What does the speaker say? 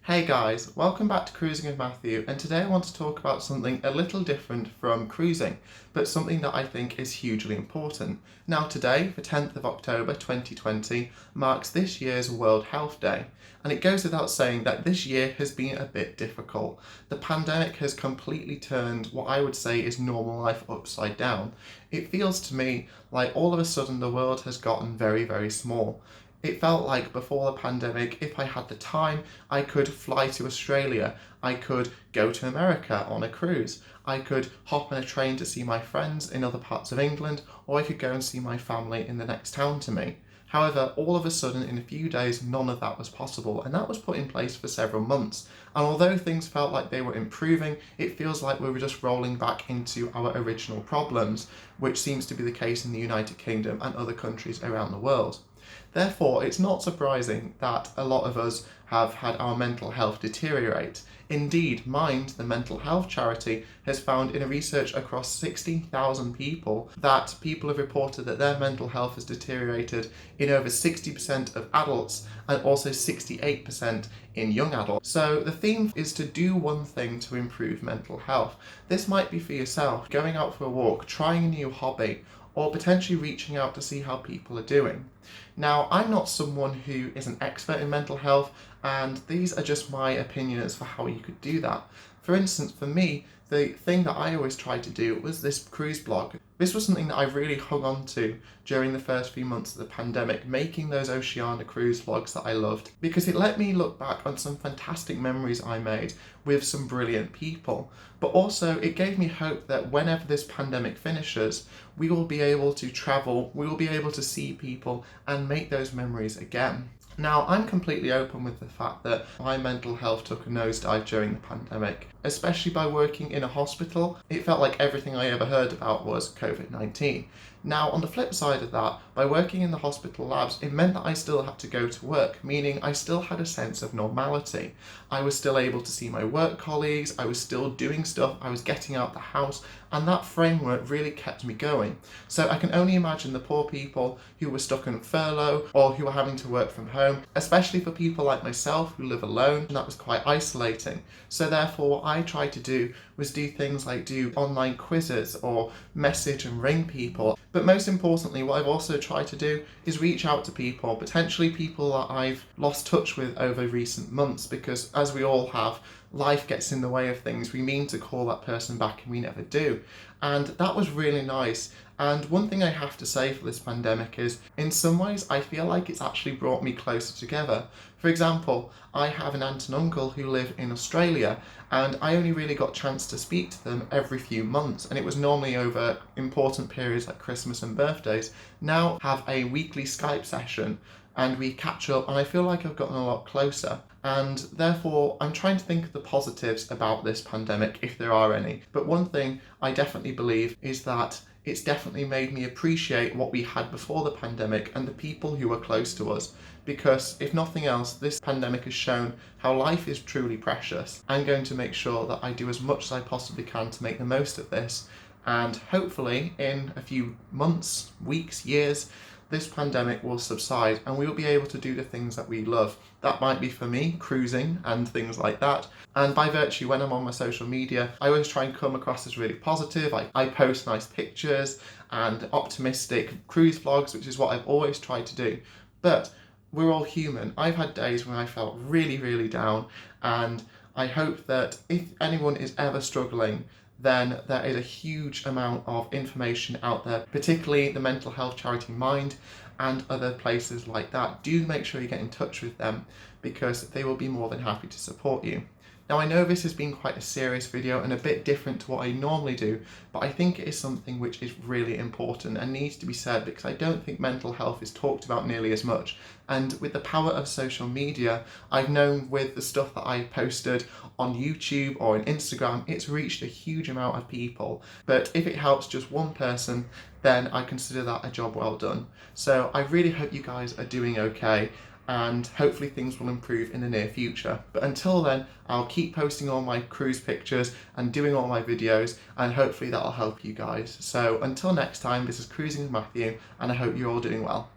Hey guys, welcome back to Cruising with Matthew, and today I want to talk about something a little different from cruising, but something that I think is hugely important. Now today, the 10th of October 2020, marks this year's World Health Day, and it goes without saying that this year has been a bit difficult. The pandemic has completely turned what I would say is normal life upside down. It feels to me like all of a sudden the world has gotten very, very small. It felt like before the pandemic, if I had the time, I could fly to Australia, I could go to America on a cruise, I could hop on a train to see my friends in other parts of England, or I could go and see my family in the next town to me. However, all of a sudden, in a few days, none of that was possible, and that was put in place for several months. And although things felt like they were improving, it feels like we were just rolling back into our original problems, which seems to be the case in the United Kingdom and other countries around the world. Therefore, it's not surprising that a lot of us have had our mental health deteriorate. Indeed, Mind, the mental health charity, has found in a research across 60,000 people that people have reported that their mental health has deteriorated in over 60% of adults and also 68% in young adults. So the theme is to do one thing to improve mental health. This might be for yourself, going out for a walk, trying a new hobby, or potentially reaching out to see how people are doing. Now, I'm not someone who is an expert in mental health, and these are just my opinions for how you could do that. For instance, for me, the thing that I always tried to do was this cruise blog. This was something that I really hung on to during the first few months of the pandemic, making those Oceania cruise vlogs that I loved, because it let me look back on some fantastic memories I made with some brilliant people. But also it gave me hope that whenever this pandemic finishes, we will be able to travel, we will be able to see people and make those memories again. Now, I'm completely open with the fact that my mental health took a nosedive during the pandemic, especially by working in a hospital. It felt like everything I ever heard about was COVID-19. Now, on the flip side of that, by working in the hospital labs, it meant that I still had to go to work, meaning I still had a sense of normality. I was still able to see my work colleagues, I was still doing stuff, I was getting out the house, and that framework really kept me going. So I can only imagine the poor people who were stuck on furlough or who were having to work from home, especially for people like myself who live alone, and that was quite isolating. So therefore what I tried to do was do things like do online quizzes or message and ring people. But most importantly, what I've also tried to do is reach out to people, potentially people that I've lost touch with over recent months, because as we all have, life gets in the way of things. We mean to call that person back and we never do. And that was really nice. And one thing I have to say for this pandemic is, in some ways, I feel like it's actually brought me closer together. For example, I have an aunt and uncle who live in Australia, and I only really got a chance to speak to them every few months, and it was normally over important periods like Christmas and birthdays. Now I have a weekly Skype session and we catch up, and I feel like I've gotten a lot closer. And therefore, I'm trying to think of the positives about this pandemic, if there are any. But one thing I definitely believe is that it's definitely made me appreciate what we had before the pandemic and the people who were close to us. Because if nothing else, this pandemic has shown how life is truly precious. I'm going to make sure that I do as much as I possibly can to make the most of this. And hopefully in a few months, weeks, years, this pandemic will subside and we will be able to do the things that we love. That might be for me, cruising and things like that. And by virtue, when I'm on my social media, I always try and come across as really positive. I post nice pictures and optimistic cruise vlogs, which is what I've always tried to do. But we're all human. I've had days when I felt really, really down, and I hope that if anyone is ever struggling, then there is a huge amount of information out there, particularly the mental health charity Mind and other places like that. Do make sure you get in touch with them, because they will be more than happy to support you. Now, I know this has been quite a serious video and a bit different to what I normally do, but I think it is something which is really important and needs to be said, because I don't think mental health is talked about nearly as much. And with the power of social media, I've known with the stuff that I posted on YouTube or on Instagram, it's reached a huge amount of people. But if it helps just one person, then I consider that a job well done. So I really hope you guys are doing okay, and hopefully things will improve in the near future. But until then, I'll keep posting all my cruise pictures and doing all my videos, and hopefully that'll help you guys. So until next time, this is Cruising with Matthew, and I hope you're all doing well.